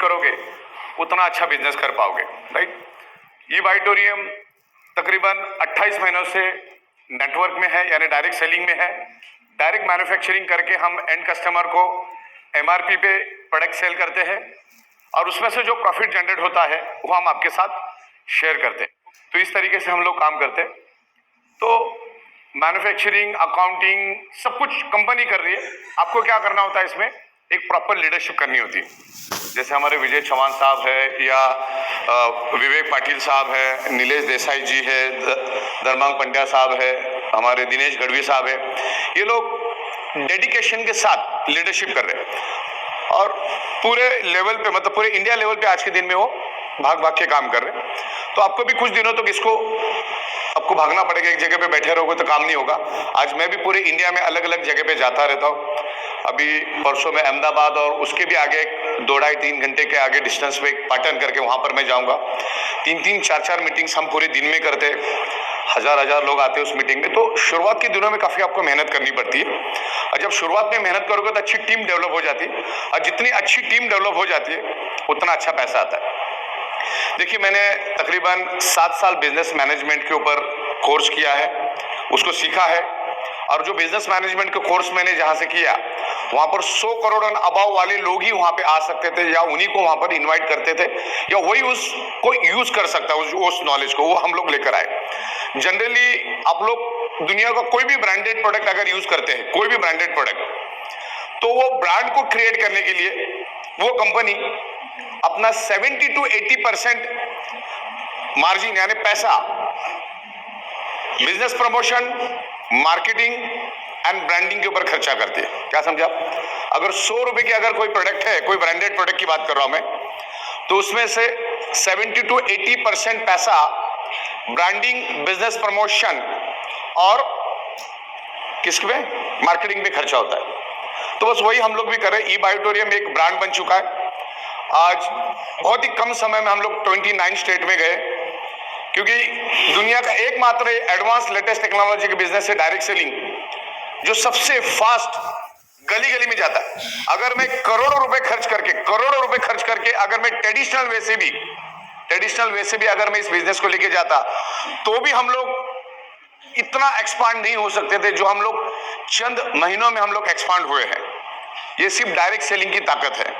करोगे उतना अच्छा बिजनेस कर पाओगे, राइट। ई-बाइटोरियम तकरीबन 28 महीनों से नेटवर्क में है, यानी डायरेक्ट सेलिंग में है। डायरेक्ट मैन्युफैक्चरिंग करके हम एंड कस्टमर को MRP पे प्रोडक्ट सेल करते हैं और उसमें से जो प्रॉफिट जनरेट होता है वो हम आपके साथ शेयर करते हैं। तो इस तरीके से हम लोग काम करते हैं। तो मैन्युफैक्चरिंग, अकाउंटिंग, सब कुछ कंपनी कर रही है। आपको क्या करना होता है, इसमें एक प्रॉपर लीडरशिप करनी होती है। जैसे हमारे विजय चौहान साहब है या विवेक पाटिल साहब है, नीलेश देसाई जी है, धर्मांग पंड्या साहब है, हमारे दिनेश गढ़वी साहब है। ये लोग डेडिकेशन के साथ लीडरशिप कर रहे हैं और पूरे लेवल पे, मतलब पूरे इंडिया लेवल पे आज के दिन में वो भाग भाग के काम कर रहे हैं। तो आपको भी कुछ दिनों तक आपको भागना पड़ेगा, एक जगह पे बैठे रहोगे तो काम नहीं होगा। आज मैं भी पूरे इंडिया में अलग अलग जगह पे जाता रहता हूँ। अभी परसों में अहमदाबाद और उसके भी आगे 2-2.5-3 घंटे के आगे डिस्टेंस पे एक पाटन करके वहां पर मैं जाऊंगा। 3-3, 4-4 मीटिंग्स हम पूरे दिन में करते हैं। हजार लोग आते हैं उस मीटिंग में। तो शुरुआत के दिनों में काफी आपको मेहनत करनी पड़ती है और जब शुरुआत में मेहनत करोगे तो अच्छी टीम डेवलप हो जाती है और जितनी अच्छी टीम डेवलप हो जाती है उतना अच्छा पैसा आता है। देखिए, मैंने तकरीबन 7 साल बिजनेस मैनेजमेंट के ऊपर कोर्स किया है, उसको सीखा है। और जो बिजनेस मैनेजमेंट का कोर्स मैंने जहां से किया वहां पर 100 करोड़ और अबाव वाले लोग ही वहां पे आ सकते थे या उन्हीं को वहां पर इनवाइट करते थे या वही उसको यूज कर सकता है उस नॉलेज को, वो हम लोग लेकर आए। जनरली आप लोग दुनिया का कोई भी ब्रांडेड प्रोडक्ट अगर यूज करते हैं, कोई भी ब्रांडेड प्रोडक्ट, तो वो ब्रांड को क्रिएट करने के लिए वो कंपनी अपना 70 to 80% मार्जिन यानी पैसा business promotion, marketing and branding के ऊपर खर्चा करती है। क्या समझे आप? अगर 100 रुपए की अगर कोई प्रोडक्ट है, कोई ब्रांडेड प्रोडक्ट की बात कर रहा हूं मैं, तो उसमें से 70 to 80% पैसा ब्रांडिंग, बिजनेस प्रमोशन और किस पे, मार्केटिंग पे खर्चा होता है। तो बस वही हम लोग भी कर रहे हैं। ई-बाइटोरियम एक ब्रांड बन चुका है। आज बहुत ही कम समय में हम लोग 29 स्टेट में गए, क्योंकि दुनिया का एकमात्र एडवांस लेटेस्ट टेक्नोलॉजी के बिजनेस है डायरेक्ट सेलिंग, जो सबसे फास्ट गली गली में जाता है। अगर मैं करोड़ों रुपए खर्च करके अगर मैं ट्रेडिशनल वे से भी अगर मैं इस बिजनेस को लेके जाता, तो भी हम लोग इतना एक्सपांड नहीं हो सकते थे जो हम लोग चंद महीनों में हम लोग एक्सपांड हुए हैं। ये सिर्फ डायरेक्ट सेलिंग की ताकत है।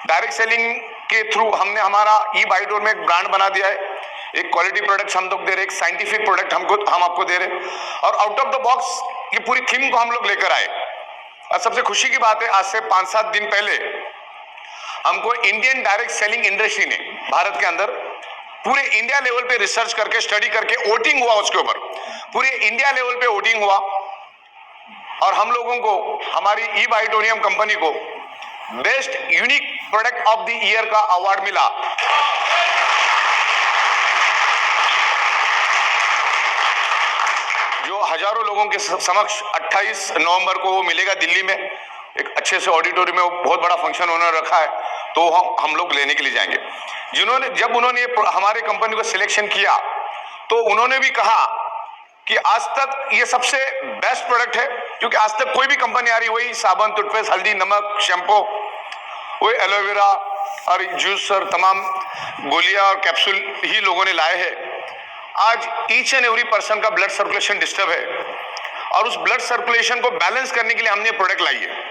डायरेक्ट सेलिंग के थ्रू हमने हमारा ई-बाइटोर में एक ब्रांड बना दिया है। एक क्वालिटी प्रोडक्ट हम लोग दे रहे, एक साइंटिफिक प्रोडक्ट हम आपको दे रहे, और आउट ऑफ द बॉक्स ये पूरी थीम को हम लोग लेकर आए। और सबसे खुशी की बात है, आज से 5-7 दिन पहले हमको इंडियन डायरेक्ट सेलिंग इंडस्ट्री ने भारत के अंदर पूरे इंडिया लेवल पे रिसर्च करके, स्टडी करके वोटिंग हुआ, उसके ऊपर पूरे इंडिया लेवल पे वोटिंग हुआ और हम लोगों को, हमारी ई-बाइटोरियम कंपनी को best unique product of the year का अवार्ड मिला। जो हजारों लोगों के समक्ष 28 नवंबर को वो मिलेगा दिल्ली में, एक अच्छे से ऑडिटोरियम में, बहुत बड़ा फंक्शन उन्होंने रखा है, तो हम लोग लेने के लिए जाएंगे। जब उन्होंने हमारे कंपनी को सिलेक्शन किया तो उन्होंने भी कहा कि आज तक ये सबसे बेस्ट प्रोडक्ट है, क्योंकि आज तक कोई भी कंपनी आ रही, वही साबुन, टूथपेस्ट, हल्दी, नमक, शैम्पू, वही एलोवेरा और जूस और तमाम गोलियां और कैप्सूल ही लोगों ने लाए हैं। आज ईच एंड एवरी पर्सन का ब्लड सर्कुलेशन डिस्टर्ब है और उस ब्लड सर्कुलेशन को बैलेंस करने के लिए हमने प्रोडक्ट लाई है।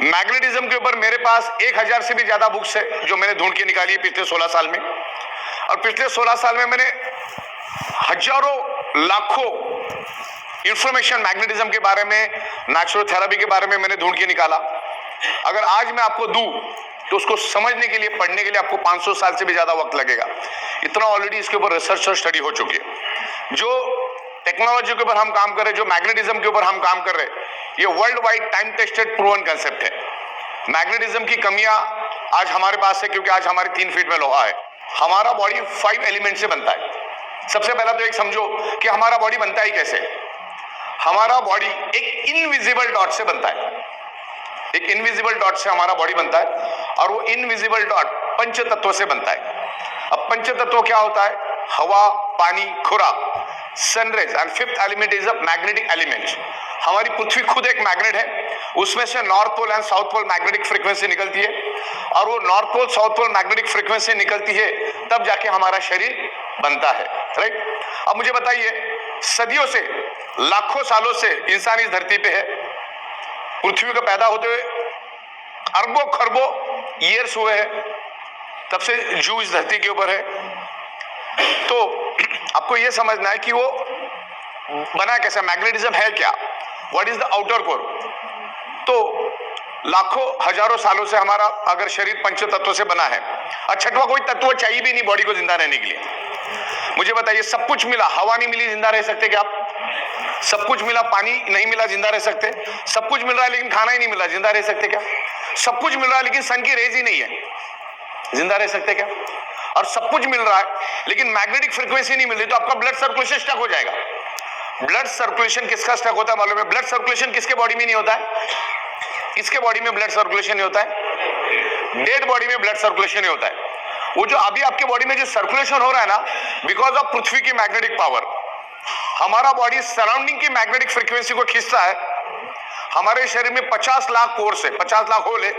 मैग्नेटिज्म के ऊपर मेरे पास 1000 से भी ज्यादा बुक्स है जो मैंने ढूंढ के निकाली है पिछले 16 साल में, और पिछले 16 साल में मैंने हजारों लाखों इंफॉर्मेशन मैग्नेटिज्म के बारे में, नेचुरोथेरेपी के बारे में मैंने ढूंढ के निकाला। अगर आज मैं आपको दूं तो उसको समझने के लिए, पढ़ने के लिए आपको 500 साल से भी ज्यादा वक्त लगेगा। इतना ऑलरेडी इसके ऊपर रिसर्च और स्टडी हो चुकी है। जो टेक्नोलॉजी के ऊपर हम काम कर रहे हैं, जो मैग्नेटिज्म के ऊपर हम काम कर रहे हैं, ये world wide time tested proven concept है। मैग्नेटिज्म की कमियां आज हमारे पास है क्योंकि आज हमारे 3 फीट में लोहा है। हमारा बॉडी 5 एलिमेंट से बनता है। सबसे पहला तो एक समझो कि हमारा बॉडी बनता ही कैसे। हमारा बॉडी एक इनविजिबल डॉट से बनता है। एक इनविजिबल डॉट से हमारा बॉडी बनता है और वो इनविजिबल डॉट पंच तत्व से बनता है। अब पंच तत्व क्या होता है? हवा, पानी, खुराक, sunrays, and 5th element is a magnetic element. हमारी पृथ्वी खुद एक मैग्नेट है उसमें से north pole and south pole magnetic frequency निकलती है, और वो north pole south pole magnetic frequency निकलती है तब जाके हमारा शरीर बनता है, राइट। अब मुझे बताइए, सदियों से, लाखों सालों से इंसान इस धरती पे है। पृथ्वी को पैदा होते हुए अरबों खरबों ईयर्स हुए हैं, तब से जीव इस धरती के ऊपर है। तो आपको यह समझना है कि वो बना कैसा, मैग्नेटिज्म है क्या, what is the outer core. तो लाखों हजारों सालों से हमारा अगर शरीर पंच तत्वों से बना है, और छठवां कोई तत्व चाहिए भी नहीं बॉडी को जिंदा रहने के लिए। मुझे बताइए, सब कुछ मिला, हवा नहीं मिली जिंदा रह सकते क्या आप? सब कुछ मिला, पानी नहीं मिला जिंदा रह सकते? सब कुछ मिल रहा है लेकिन खाना ही नहीं मिला, जिंदा रह सकते क्या? सब कुछ मिल रहा है लेकिन सन की रेज ही नहीं है, जिंदा रह सकते क्या? और सब कुछ मिल रहा है लेकिन मैग्नेटिक फ्रीक्वेंसी नहीं मिल रही, तो आपका ब्लड सर्कुलेशन स्टक हो जाएगा। ब्लड सर्कुलेशन किसका स्टक होता है मालूम है? ब्लड सर्कुलेशन किसके बॉडी में नहीं होता है? किसके बॉडी में ब्लड सर्कुलेशन नहीं होता है? डेड बॉडी में ब्लड सर्कुलेशन नहीं होता है। वो जो अभी आपके बॉडी में जो सर्कुलेशन हो रहा है ना, बिकॉज ऑफ पृथ्वी की मैग्नेटिक पावर, हमारा बॉडी सराउंडिंग की मैग्नेटिक फ्रीक्वेंसी को खींचता है। हमारे शरीर में 50 लाख कोर्स है, 50 लाख होल है,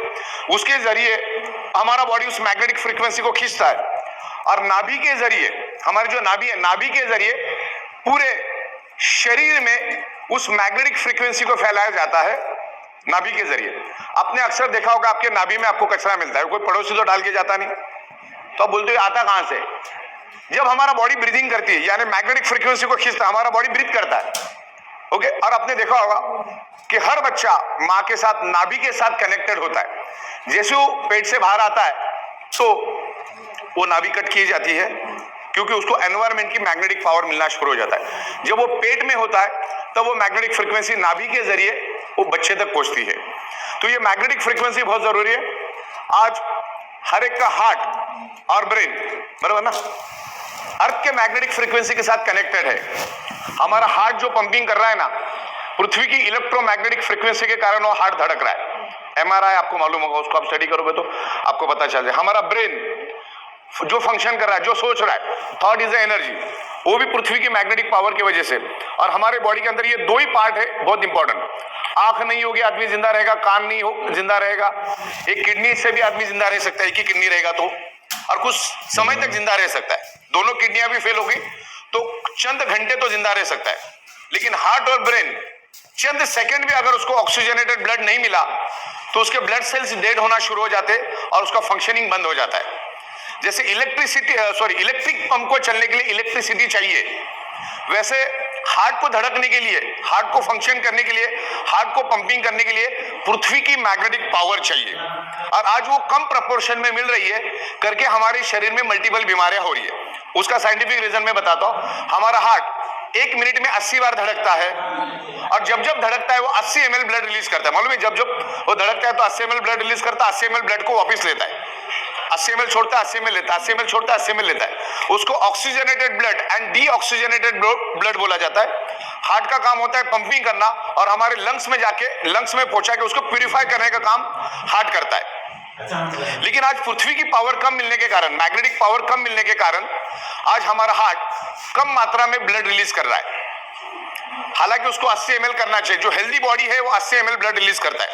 उसके जरिए हमारा बॉडी उस मैग्नेटिक फ्रीक्वेंसी को खींचता है, और नाभि के जरिए, हमारी जो नाभि है, नाभि के जरिए पूरे शरीर में उस मैग्नेटिक फ्रीक्वेंसी को फैलाया जाता है, नाभि के जरिए। आपने अक्सर देखा होगा आपके नाभि में आपको कचरा मिलता है, कोई पड़ोसी तो डाल के जाता नहीं, तो आप बोलते हो आता कहां से? जब हमारा बॉडी ब्रीदिंग करती है, यानी मैग्नेटिक फ्रीक्वेंसी को खींचता है, हमारा बॉडी ब्रीथ करता है, ओके। और आपने देखा होगा कि हर बच्चा माँ के साथ, नाभि के साथ कनेक्टेड होता है। जैसे वो पेट से बाहर आता है तो वो नाभि कट की जाती है, क्योंकि उसको एनवायरमेंट की मैग्नेटिक पावर मिलना शुरू हो जाता है। जब वो पेट में होता है तब वो मैग्नेटिक फ्रीक्वेंसी नाभि के जरिए वो बच्चे तक पहुंचती है। तो ये मैग्नेटिक फ्रीक्वेंसी बहुत जरूरी है। आज हर एक का हार्ट और ब्रेन, बराबर ना, अर्थ के मैग्नेटिक फ्रीक्वेंसी के साथ कनेक्टेड है। हमारा हार्ट जो पंपिंग कर रहा है ना, पृथ्वी की इलेक्ट्रोमैग्नेटिक फ्रीक्वेंसी के कारण वो हार्ट धड़क रहा है। एमआरआई आपको मालूम होगा, उसको आप स्टडी करोगे तो आपको पता चल जाए। हमारा ब्रेन जो फंक्शन कर रहा है, जो सोच रहा है, थॉट इज एनर्जी, वो भी पृथ्वी की मैग्नेटिक पावर की वजह से। और हमारे बॉडी के अंदर ये दो ही पार्ट है बहुत इंपॉर्टेंट। आंख नहीं होगी आदमी जिंदा रहेगा, कान नहीं हो जिंदा रहेगा, एक किडनी से भी आदमी जिंदा रह सकता है, एक ही किडनी रहेगा तो, और कुछ समय तक जिंदा रह सकता है। दोनों किडनियां भी फेल हो गई तो चंद घंटे तो जिंदा रह सकता है। लेकिन हार्ट और ब्रेन चंद सेकंड भी अगर उसको ऑक्सीजनेटेड ब्लड नहीं मिला तो उसके ब्लड सेल्स डेड होना शुरू हो जाते और उसका फंक्शनिंग बंद हो जाता है। जैसे इलेक्ट्रिक पंप को चलने के लिए इलेक्ट्रिसिटी चाहिए, वैसे हार्ट को धड़कने के लिए, हार्ट को फंक्शन करने के लिए, हार्ट को पंपिंग करने के लिए पृथ्वी की मैग्नेटिक पावर चाहिए। और आज वो कम प्रपोर्शन में मिल रही है करके हमारे शरीर में मल्टीपल बीमारियां हो रही है। उसका साइंटिफिक रीजन मैं बताता हूं। हमारा हार्ट 1 मिनट में 80 बार धड़कता है, और जब जब धड़कता है वो 80 ml ब्लड रिलीज करता है। मालूम है, जब जब वो धड़कता है तो 80 ml ब्लड रिलीज करता है, 80 ml ब्लड को वापस लेता है, 80 ml छोड़ता है, 80 ml लेता है, 80 ml छोड़ता है, 80 ml लेता है। उसको oxygenated blood and deoxygenated blood बोला जाता है। हार्ट का काम होता है पंपिंग करना, और हमारे लंग्स में जाके, लंग्स में पहुंचा के उसको प्यूरिफाई करने का काम हार्ट करता है। लेकिन आज पृथ्वी की पावर कम मिलने के कारण, मैग्नेटिक पावर कम मिलने के कारण आज हमारा हार्ट कम मात्रा में ब्लड रिलीज कर रहा है। हालांकि उसको 80 ml करना चाहिए, जो हेल्दी बॉडी है वो 80 ml ब्लड रिलीज करता है,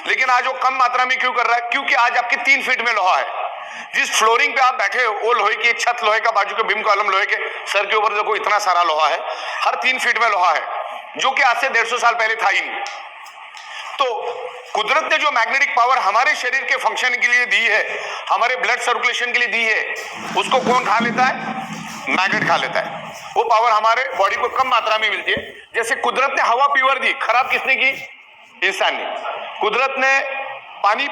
लेकिन आज वो कम मात्रा में क्यों कर रहा है? क्योंकि आज आपके 3 फीट में लोहा है। जिस फ्लोरिंग पे आप बैठे हो वो लोहे की, छत लोहे का, बाजू के बीम कॉलम लोहे के, सर के ऊपर देखो इतना सारा लोहा है, हर 3 फीट में लोहा है, जो कि आज से 150 साल पहले था ही नहीं। तो कुदरत ने जो मैग्नेटिक पावर हमारे शरीर के फंक्शन के लिए दी है, हमारे ब्लड सर्कुलेशन के लिए दी है, उसको कौन खा लेता है? मैग्नेट खा लेता है। वो पावर हमारे बॉडी को कम मात्रा में मिलती है। जैसे कुदरत ने हवा प्योर दी, खराब किसने की? इंसान ने। कुदरत ने पानी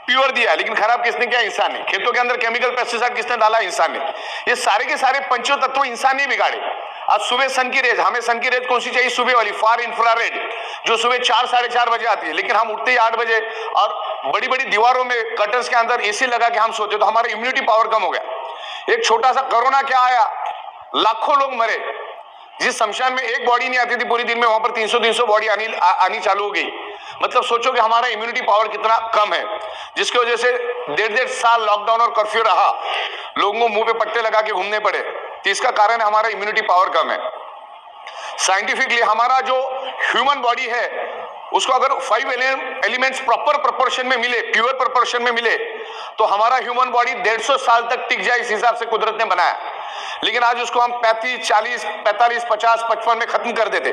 प्योर दिया, लेकिन खराब किसने किया? इंसान ने। खेतों के अंदर केमिकल पेस्टिसाइड किसने डाला? इंसान ने। ये सारे के सारे पंचों तत्व इंसान ने बिगाड़े। आज सुबह सन की रेज, हमें सन की रेज कौन सी चाहिए? सुबह वाली, फार इंफ्रारेड, जो सुबह 4 साढ़े 4 बजे आती है, लेकिन हम उठते ही 8 बजे, और बड़ी बड़ी दीवारों में कर्टन्स के अंदर एसी लगा के हम सोते, तो हमारी इम्यूनिटी पावर कम हो गया। एक छोटा सा कोरोना क्या आया, लाखों लोग मरे। जिस शमशान में एक बॉडी नहीं आती थी पूरी दिन में, वहां पर 300 बॉडी आनी चालू हो गई। मतलब सोचो कि हमारा इम्यूनिटी पावर कितना कम है, जिसकी वजह से 1.5 साल लॉकडाउन और कर्फ्यू रहा, लोगों को मुंह पे पट्टे लगा के घूमने पड़े। तो इसका कारण है हमारा इम्यूनिटी पावर कम है। साइंटिफिकली हमारा जो ह्यूमन बॉडी है उसको अगर 5 एलिमेंट्स प्रॉपर प्रोपोर्शन में मिले, प्योर प्रोपोर्शन में मिले, तो हमारा ह्यूमन बॉडी 150 साल तक टिक जाए, इस हिसाब से कुदरत ने बनाया। लेकिन आज उसको हम 35, 40, 45, 50, 55 में खत्म कर देते।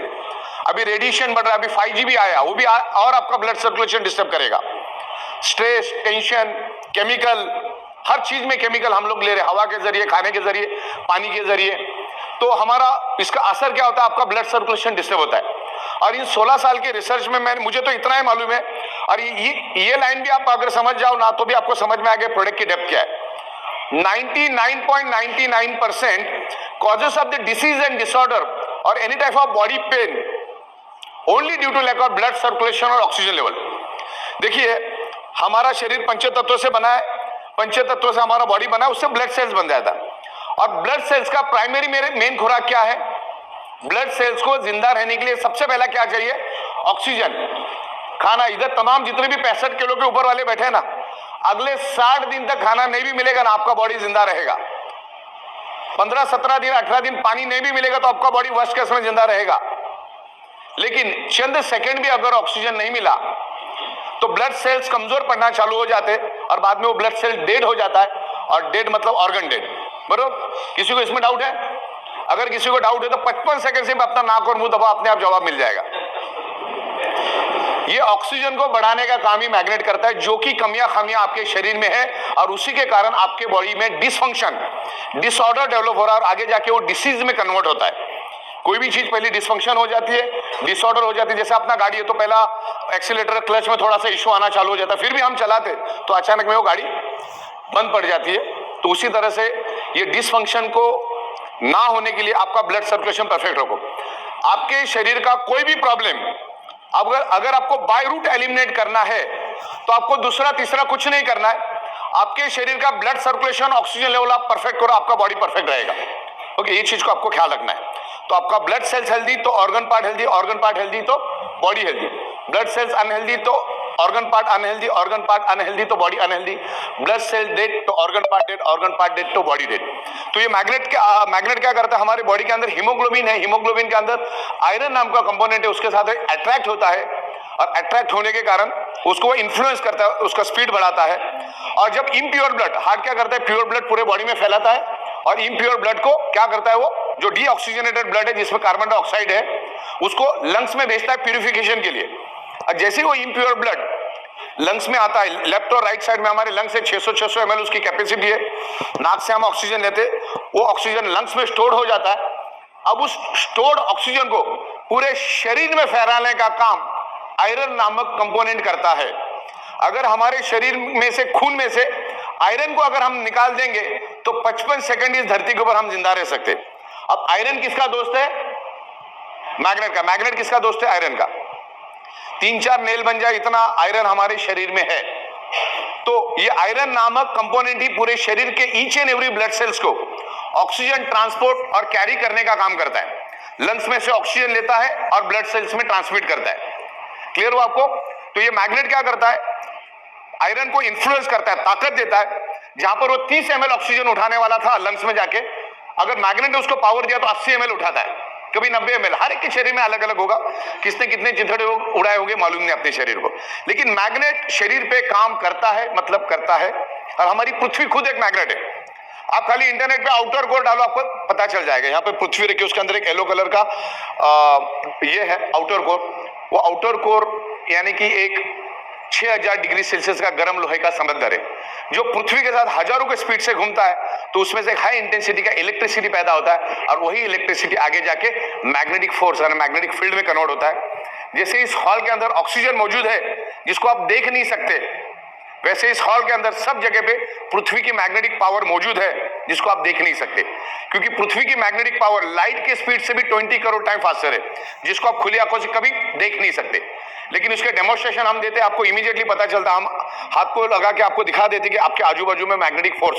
अभी रेडिएशन बढ़ रहा है, अभी 5G भी आया, वो भी और आपका ब्लड सर्कुलेशन डिस्टर्ब करेगा। स्ट्रेस, टेंशन, केमिकल, हर चीज में केमिकल हम लोग ले रहे हैं, हवा के जरिए, खाने के जरिए, पानी के जरिए। तो हमारा इसका असर क्या होता है, आपका ब्लड सर्कुलेशन डिस्टर्ब होता है। और इन 16 साल के रिसर्च में मुझे तो इतना ही मालूम है, और ये लाइन भी आप अगर समझ जाओ ना, तो भी आपको समझ में आएगा प्रोडक्ट की डेप्थ क्या है। 99.99% causes of the disease and disorder or any type of body pain only due to lack of blood circulation और ऑक्सीजन लेवल। देखिए, हमारा शरीर पंचतत्वों से बना है, पंचतत्वों से हमारा बॉडी बना है, उससे ब्लड सेल्स बन जाता है। और ब्लड सेल्स का प्राइमरी मेन खुराक क्या है? ब्लड सेल्स को जिंदा रहने के लिए सबसे पहला क्या चाहिए? ऑक्सीजन। खाना, इधर तमाम जितने भी 65 किलो के ऊपर वाले बैठे हैं ना, अगले 60 दिन तक खाना नहीं भी मिलेगा ना, आपका बॉडी जिंदा रहेगा। 15, 17 दिन, 18 दिन पानी नहीं भी मिलेगा तो आपका बॉडी वर्स्ट केस में जिंदा रहेगा। लेकिन चंद सेकंड भी अगर ऑक्सीजन नहीं मिला तो ब्लड सेल्स कमजोर पड़ना चालू हो जाते, और बाद में वो ब्लड सेल डेड हो जाता है। और डेड मतलब ऑर्गन डेड, बरोबर? किसी को इसमें डाउट है? अगर किसी को डाउट है तो 55 सेकंड से अपना नाक और मुंह दबा, अपने आप जवाब मिल जाएगा। ये ऑक्सीजन को बढ़ाने का काम ही मैग्नेट करता है, जो कि कमियां खामियां आपके शरीर में है, और उसी के कारण आपके बॉडी में डिसफंक्शन, डिसऑर्डर डेवलप हो रहा है, और आगे जाके वो डिसीज में कन्वर्ट होता है। कोई भी चीज पहले डिसफंक्शन हो जाती है, डिसऑर्डर हो जाती है। जैसे अपना गाड़ी है तो पहला एक्सीलेटर, क्लच में थोड़ा सा इशू आना चालू हो जाता है, फिर भी हम चलाते तो अचानक में वो गाड़ी बंद पड़ जाती है। तो उसी तरह से ये डिसफंक्शन को ना होने के लिए आपका ब्लड सर्कुलेशन परफेक्ट रखो। आपके शरीर का कोई भी प्रॉब्लम अगर आपको बाय रूट एलिमिनेट करना है तो आपको दूसरा तीसरा कुछ नहीं करना है। आपके शरीर का ब्लड सर्कुलेशन, ऑक्सीजन लेवल आप परफेक्ट करो, आपका बॉडी परफेक्ट रहेगा। ओके, ये चीज को आपको ख्याल रखना है। तो आपका ब्लड सेल्स हेल्दी तो organ part healthy, organ part healthy तो body healthy. Blood cells unhealthy तो organ part unhealthy, organ part unhealthy तो body unhealthy. Blood cell dead तो organ part dead, organ part dead तो body dead. तो ये magnet क्या करता है, हमारे बॉडी के अंदर हीमोग्लोबिन है, हीमोग्लोबिन के अंदर आयरन नाम का कंपोनेंट है, उसके साथ अट्रैक्ट होता है, और अट्रैक्ट होने के कारण उसको इन्फ्लुएंस करता है, उसका स्पीड बढ़ाता है। और जब इम्प्योर ब्लड, हार्ट क्या करता है, प्योर ब्लड पूरे बॉडी में फैलाता है, और इम्प्योर ब्लड को क्या करता है, वो जो डीऑक्सीजनेटेड ब्लड है जिसमें कार्बन डाइऑक्साइड है, उसको लंग्स में भेजता है प्यूरिफिकेशन के लिए। और जैसे वो इम्प्योर ब्लड लंग्स में आता है, लेफ्ट और राइट साइड में हमारे लंग्स है, 600 ml उसकी कैपेसिटी है। नाक से हम ऑक्सीजन लेते, वो ऑक्सीजन लंग्स में स्टोर हो जाता है। अब उस स्टोर्ड ऑक्सीजन को पूरे शरीर में फैलाने का काम आयरन नामक कंपोनेंट करता है। अगर हमारे शरीर में से, खून में से आयरन को अगर हम निकाल देंगे तो 55 सेकंड इस धरती के ऊपर हम जिंदा रह सकते। अब आयरन किसका दोस्त है? मैग्नेट का। मैग्नेट किसका दोस्त है? आयरन का। 3-4 नेल बन जाए इतना आयरन हमारे शरीर में है। तो ये आयरन नामक कंपोनेंट ही पूरे शरीर के each and every blood cells को ऑक्सीजन ट्रांसपोर्ट और कैरी करने का काम करता है। लंग्स में से ऑक्सीजन लेता है और ब्लड सेल्स में ट्रांसमिट करता है। क्लियर हो आपको? तो ये मैग्नेट क्या करता है, आयरन को इन्फ्लुएंस करता है, ताकत देता है। जहां पर वो 30 ml ऑक्सीजन उठाने वाला था लंग्स में जाके, अगर मैग्नेट ने उसको पावर दिया तो 80 ml उठाता है, कभी 90 ml। हर एक के शरीर में अलग अलग होगा, किसने कितने चिथड़े उड़ाए होंगे मालूम नहीं अपने शरीर को। लेकिन मैग्नेट शरीर पे काम करता है, मतलब करता है। और हमारी पृथ्वी खुद एक मैग्नेट है। आप खाली इंटरनेट पे आउटर कोर डालो, आपको पता चल जाएगा। यहाँ पे पृथ्वी रखी, उसके अंदर एक येलो कलर का ये है आउटर कोर। वो आउटर कोर यानी कि एक 6000 डिग्री सेल्सियस का गर्म लोहे का समंदर है, जो पृथ्वी के साथ हजारों के स्पीड से घूमता है। तो उसमें से एक हाई इंटेंसिटी का इलेक्ट्रिसिटी पैदा होता है, और वही इलेक्ट्रिसिटी आगे जाके मैग्नेटिक फोर्स यानी मैग्नेटिक फील्ड में कन्वर्ट होता है। जैसे इस हॉल के अंदर ऑक्सीजन मौजूद है जिसको आप देख नहीं सकते, वैसे इस हॉल के अंदर सब जगह पे पृथ्वी की मैग्नेटिक पावर मौजूद है जिसको आप देख नहीं सकते, क्योंकि पृथ्वी की मैग्नेटिक पावर लाइट के स्पीड से भी 20 करोड़ टाइम फास्टर है, जिसको आप खुली आंखों से कभी देख नहीं सकते। लेकिन उसके डेमोन्स्ट्रेशन हम देते, आपको इमीडिएटली पता चलता, हम हाथ को लगा के आपको दिखा देते कि आपके आजू बाजू में मैग्नेटिक फोर्स